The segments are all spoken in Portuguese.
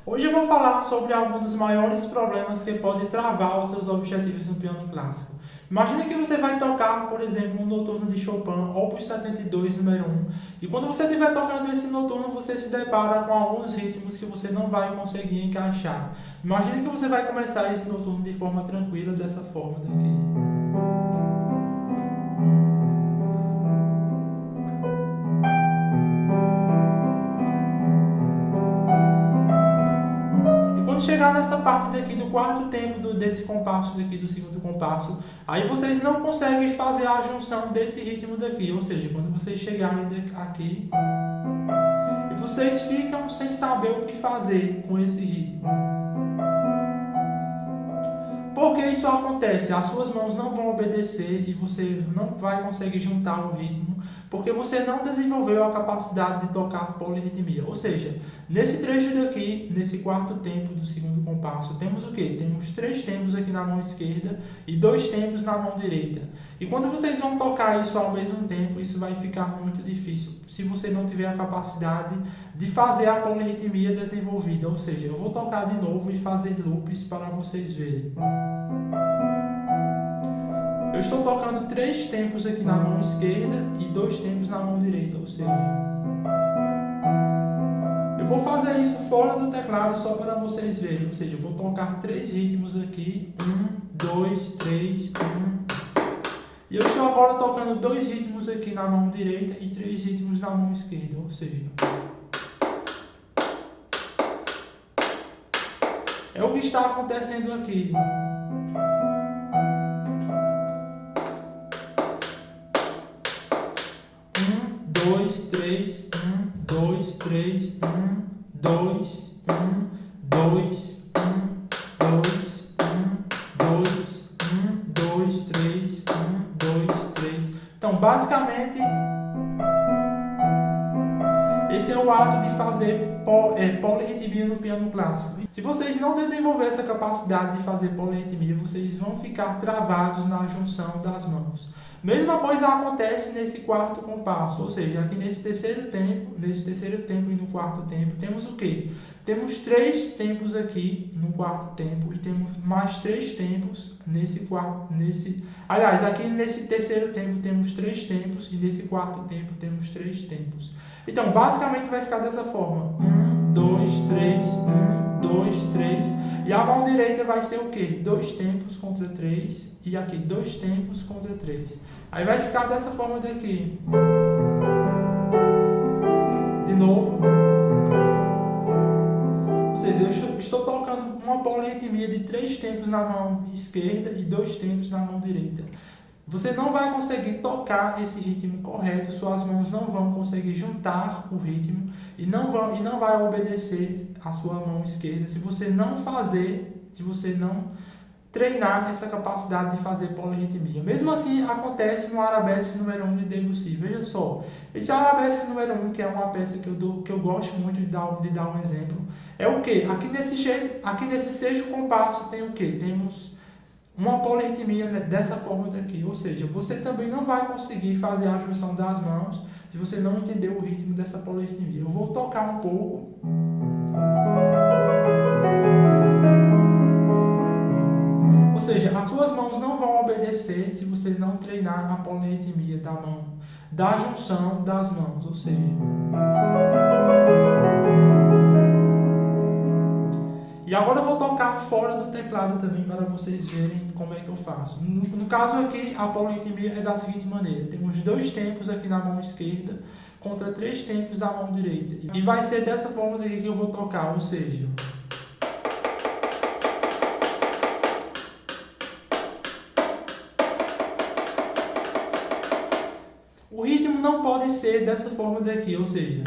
Hoje eu vou falar sobre alguns dos maiores problemas que podem travar os seus objetivos no piano clássico. Imagine que você vai tocar, por exemplo, um noturno de Chopin, Opus 72, número 1, e quando você estiver tocando esse noturno, você se depara com alguns ritmos que você não vai conseguir encaixar. Imagine que você vai começar esse noturno de forma tranquila, dessa forma daqui. Quando chegar nessa parte daqui do quarto tempo desse compasso daqui, do segundo compasso, aí vocês não conseguem fazer a junção desse ritmo daqui, ou seja, quando vocês chegarem aqui, e vocês ficam sem saber o que fazer com esse ritmo. Por que isso acontece? As suas mãos não vão obedecer e você não vai conseguir juntar o ritmo, porque você não desenvolveu a capacidade de tocar polirritmia. Ou seja, nesse trecho daqui, nesse quarto tempo do segundo compasso, temos o quê? Temos 3 tempos aqui na mão esquerda e 2 tempos na mão direita. E quando vocês vão tocar isso ao mesmo tempo, isso vai ficar muito difícil, se você não tiver a capacidade de fazer a polirritmia desenvolvida. Ou seja, eu vou tocar de novo e fazer loops para vocês verem. Eu estou tocando 3 tempos aqui na mão esquerda e 2 tempos na mão direita, ou seja, eu vou fazer isso fora do teclado só para vocês verem, ou seja, eu vou tocar 3 ritmos aqui, 1, 2, 3, 1, e eu estou agora tocando 2 ritmos aqui na mão direita e 3 ritmos na mão esquerda, ou seja, é o que está acontecendo aqui. Dois, três, 1, 2, 3, 1, 2, 1, 2, 1, 2, 1, 2, 1, 2, 3, 1, 2, 3. Então, basicamente, esse é o ato de fazer polirritmia no piano clássico. Se vocês não desenvolverem essa capacidade de fazer polirritmia, vocês vão ficar travados na junção das mãos. Mesma coisa acontece nesse quarto compasso, ou seja, aqui nesse terceiro tempo e no quarto tempo, temos o quê? Temos 3 tempos aqui no quarto tempo e temos mais 3 tempos aliás, aqui nesse terceiro tempo temos 3 tempos e nesse quarto tempo temos 3 tempos. Então, basicamente vai ficar dessa forma: 1, 2, 3, 1, 2, 3. E a mão direita vai ser o quê? 2 tempos contra 3. E aqui, 2 tempos contra 3. Aí vai ficar dessa forma daqui. De novo. Ou seja, eu estou tocando uma polirritmia de 3 tempos na mão esquerda e 2 tempos na mão direita. Você não vai conseguir tocar esse ritmo correto, suas mãos não vão conseguir juntar o ritmo e não vai obedecer a sua mão esquerda se você não treinar essa capacidade de fazer polirritmia. Mesmo assim, acontece no Arabesque número 1 de Debussy. Veja só, esse Arabesque número 1, que é uma peça que eu gosto muito de dar um exemplo, é o quê? Aqui nesse sexto compasso tem o quê? Temos uma polirritmia dessa forma daqui, ou seja, você também não vai conseguir fazer a junção das mãos se você não entender o ritmo dessa polirritmia. Eu vou tocar um pouco. Ou seja, as suas mãos não vão obedecer se você não treinar a polirritmia da mão, da junção das mãos, ou seja... E agora eu vou tocar fora do teclado também para vocês verem como é que eu faço. No caso aqui, a polirritmia é da seguinte maneira. Temos 2 tempos aqui na mão esquerda contra 3 tempos da mão direita. E vai ser dessa forma daqui que eu vou tocar, ou seja... O ritmo não pode ser dessa forma daqui, ou seja...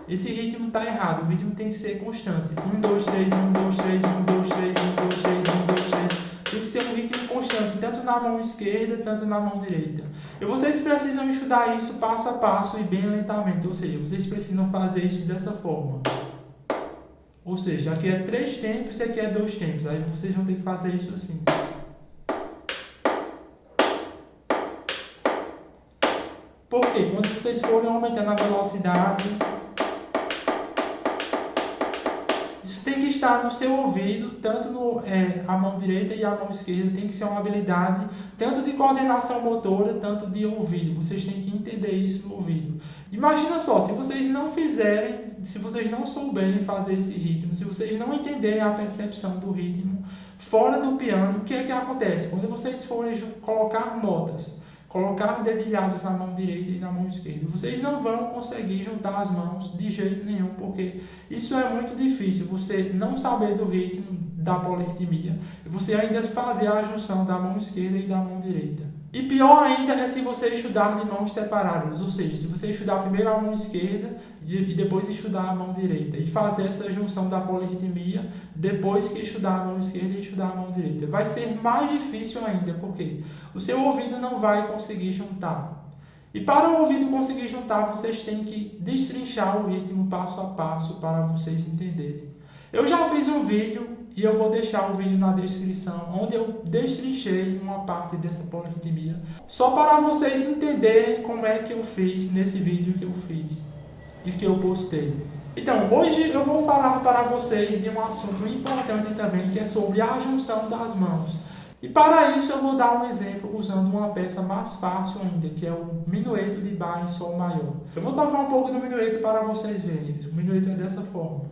Esse ritmo está errado, o ritmo tem que ser constante. 1, 2, 3, 1, 2, 3, 1, 2, 3, 1, 2, 3, 1, 2, 3. Tem que ser um ritmo constante, tanto na mão esquerda, tanto na mão direita. E vocês precisam estudar isso passo a passo e bem lentamente. Ou seja, vocês precisam fazer isso dessa forma. Ou seja, aqui é 3 tempos e aqui é 2 tempos. Aí vocês vão ter que fazer isso assim. Por quê? Quando vocês forem aumentando a velocidade... Isso tem que estar no seu ouvido, tanto a mão direita e a mão esquerda. Tem que ser uma habilidade tanto de coordenação motora, tanto de ouvido. Vocês têm que entender isso no ouvido. Imagina só, se vocês não fizerem, se vocês não souberem fazer esse ritmo, se vocês não entenderem a percepção do ritmo fora do piano, o que é que acontece? Quando vocês forem colocar notas, colocar dedilhados na mão direita e na mão esquerda, vocês não vão conseguir juntar as mãos de jeito nenhum, porque isso é muito difícil, você não saber do ritmo da polirritmia e você ainda fazer a junção da mão esquerda e da mão direita. E pior ainda é se você estudar de mãos separadas, ou seja, se você estudar primeiro a mão esquerda e depois estudar a mão direita e fazer essa junção da polirritmia depois que estudar a mão esquerda e estudar a mão direita. Vai ser mais difícil ainda, porque o seu ouvido não vai conseguir juntar. E para o ouvido conseguir juntar, vocês têm que destrinchar o ritmo passo a passo para vocês entenderem. Eu já fiz um vídeo e eu vou deixar o vídeo na descrição, onde eu destrinchei uma parte dessa polirritmia, só para vocês entenderem como é que eu fiz nesse vídeo que eu fiz e que eu postei. Então, hoje eu vou falar para vocês de um assunto importante também, que é sobre a junção das mãos. E para isso eu vou dar um exemplo usando uma peça mais fácil ainda, que é o minueto de Bach em Sol maior. Eu vou tocar um pouco do minueto para vocês verem. O minueto é dessa forma.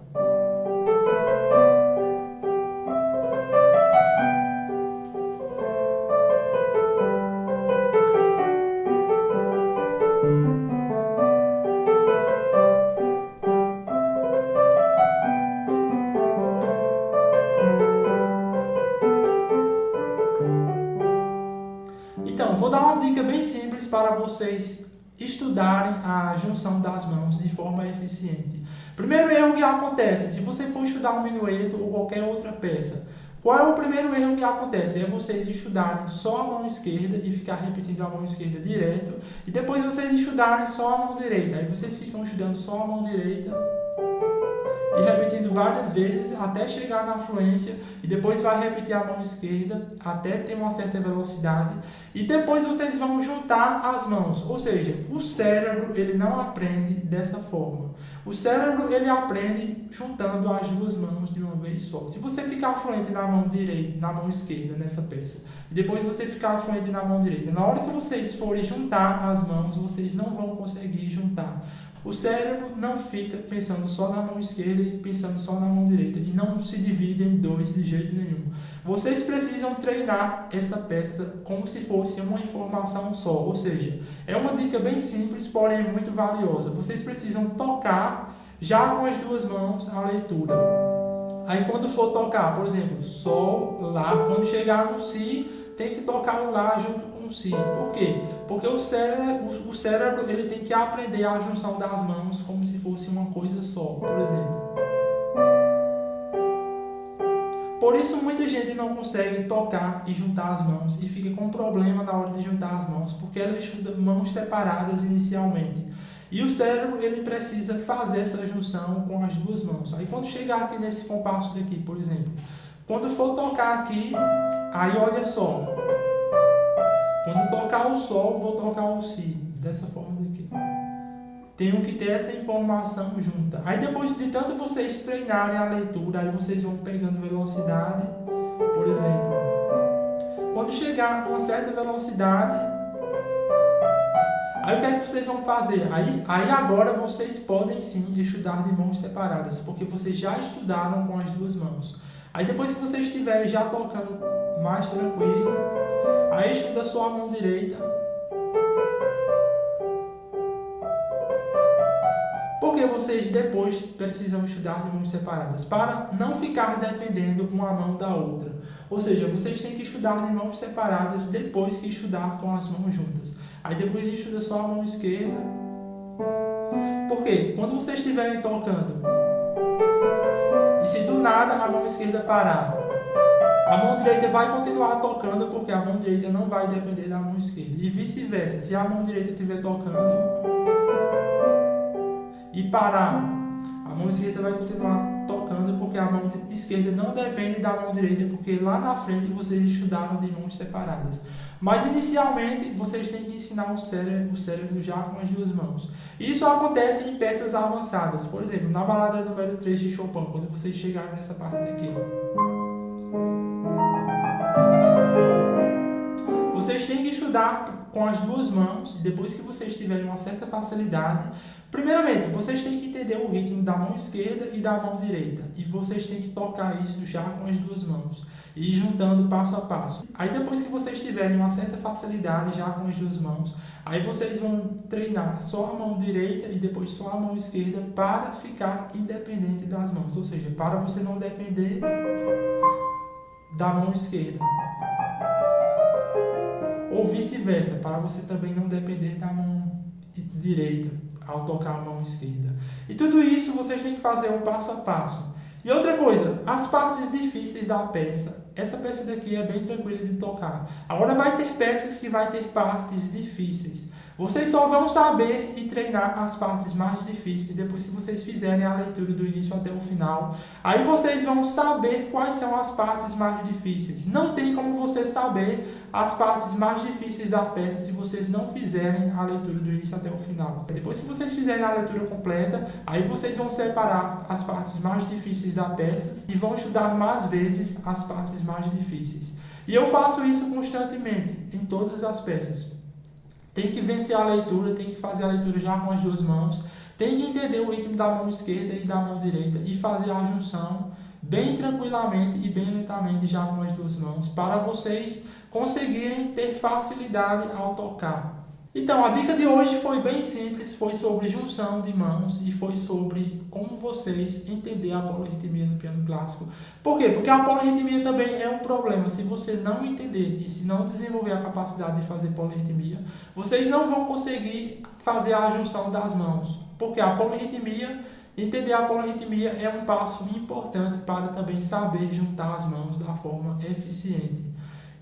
Então, vou dar uma dica bem simples para vocês estudarem a junção das mãos de forma eficiente. Primeiro erro que acontece, se você for estudar um minueto ou qualquer outra peça, qual é o primeiro erro que acontece? É vocês estudarem só a mão esquerda e ficar repetindo a mão esquerda direto, e depois vocês estudarem só a mão direita. Aí vocês ficam estudando só a mão direita e repetindo várias vezes até chegar na fluência, e depois vai repetir a mão esquerda até ter uma certa velocidade, e depois vocês vão juntar as mãos. Ou seja, o cérebro ele não aprende dessa forma. O cérebro ele aprende juntando as duas mãos de uma vez só. Se você ficar fluente na mão direita, na mão esquerda nessa peça, e depois você ficar fluente na mão direita, na hora que vocês forem juntar as mãos, vocês não vão conseguir juntar. O cérebro não fica pensando só na mão esquerda e pensando só na mão direita, e não se divide em dois de jeito nenhum. Vocês precisam treinar essa peça como se fosse uma informação só, ou seja, é uma dica bem simples, porém muito valiosa. Vocês precisam tocar já com as duas mãos a leitura. Aí quando for tocar, por exemplo, Sol, Lá, quando chegar no Si, tem que tocar o Lá junto com o Si. Por quê? Porque o cérebro ele tem que aprender a junção das mãos como se fosse uma coisa só, por exemplo. Por isso muita gente não consegue tocar e juntar as mãos e fica com problema na hora de juntar as mãos, porque ela estuda mãos separadas inicialmente. E o cérebro ele precisa fazer essa junção com as duas mãos. Aí quando chegar aqui nesse compasso daqui, por exemplo, quando for tocar aqui, aí olha só. Quando tocar o Sol, vou tocar o Si, dessa forma daqui. Tenho que ter essa informação junta. Aí depois de tanto vocês treinarem a leitura, aí vocês vão pegando velocidade, por exemplo. Quando chegar a uma certa velocidade, aí o que é que vocês vão fazer? Aí agora vocês podem sim estudar de mãos separadas, porque vocês já estudaram com as duas mãos. Aí depois que vocês estiverem já tocando mais tranquilo, aí estuda só a mão direita. Porque vocês depois precisam estudar de mãos separadas, para não ficar dependendo uma mão da outra. Ou seja, vocês têm que estudar de mãos separadas depois que estudar com as mãos juntas. Aí depois estuda só a mão esquerda. Por quê? Quando vocês estiverem tocando, e se do nada a mão esquerda parar, a mão direita vai continuar tocando, porque a mão direita não vai depender da mão esquerda. E vice-versa, se a mão direita estiver tocando e parar, a mão esquerda vai continuar tocando, porque porque a mão esquerda não depende da mão direita, porque lá na frente vocês estudaram de mãos separadas. Mas inicialmente vocês têm que ensinar o cérebro já com as duas mãos. Isso acontece em peças avançadas. Por exemplo, na balada número 3 de Chopin, quando vocês chegarem nessa parte daqui, vocês têm que estudar com as duas mãos. Depois que vocês tiverem uma certa facilidade, primeiramente, vocês têm que entender o ritmo da mão esquerda e da mão direita. E vocês têm que tocar isso já com as duas mãos. E ir juntando passo a passo. Aí depois que vocês tiverem uma certa facilidade já com as duas mãos, aí vocês vão treinar só a mão direita e depois só a mão esquerda para ficar independente das mãos. Ou seja, para você não depender da mão esquerda. Ou vice-versa, para você também não depender da mão direita ao tocar a mão esquerda. E tudo isso vocês têm que fazer um passo a passo. E outra coisa, as partes difíceis da peça. Essa peça daqui é bem tranquila de tocar. Agora vai ter peças que vai ter partes difíceis. Vocês só vão saber e treinar as partes mais difíceis depois que vocês fizerem a leitura do início até o final. Aí vocês vão saber quais são as partes mais difíceis. Não tem como você saber as partes mais difíceis da peça se vocês não fizerem a leitura do início até o final. Depois que vocês fizerem a leitura completa, aí vocês vão separar as partes mais difíceis da peça e vão estudar mais vezes as partes mais difíceis. E eu faço isso constantemente em todas as peças. Tem que vencer a leitura, tem que fazer a leitura já com as duas mãos, tem que entender o ritmo da mão esquerda e da mão direita e fazer a junção bem tranquilamente e bem lentamente já com as duas mãos, para vocês conseguirem ter facilidade ao tocar. Então, a dica de hoje foi bem simples, foi sobre junção de mãos e foi sobre como vocês entender a polirritmia no piano clássico. Por quê? Porque a polirritmia também é um problema. Se você não entender e se não desenvolver a capacidade de fazer polirritmia, vocês não vão conseguir fazer a junção das mãos. Porque a polirritmia, entender a polirritmia é um passo importante para também saber juntar as mãos da forma eficiente.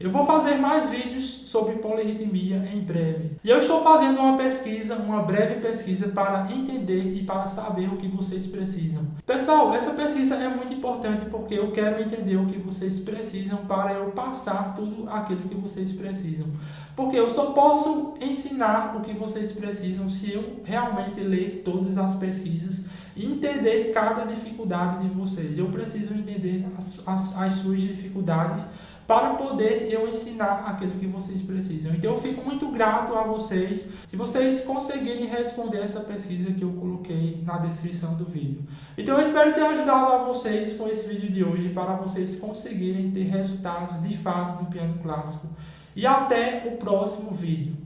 Eu vou fazer mais vídeos sobre polirritmia em breve. E eu estou fazendo uma pesquisa, uma breve pesquisa para entender e para saber o que vocês precisam. Pessoal, essa pesquisa é muito importante porque eu quero entender o que vocês precisam para eu passar tudo aquilo que vocês precisam. Porque eu só posso ensinar o que vocês precisam se eu realmente ler todas as pesquisas e entender cada dificuldade de vocês. Eu preciso entender as suas dificuldades para poder eu ensinar aquilo que vocês precisam. Então eu fico muito grato a vocês se vocês conseguirem responder essa pesquisa que eu coloquei na descrição do vídeo. Então eu espero ter ajudado a vocês com esse vídeo de hoje para vocês conseguirem ter resultados de fato no piano clássico. E até o próximo vídeo.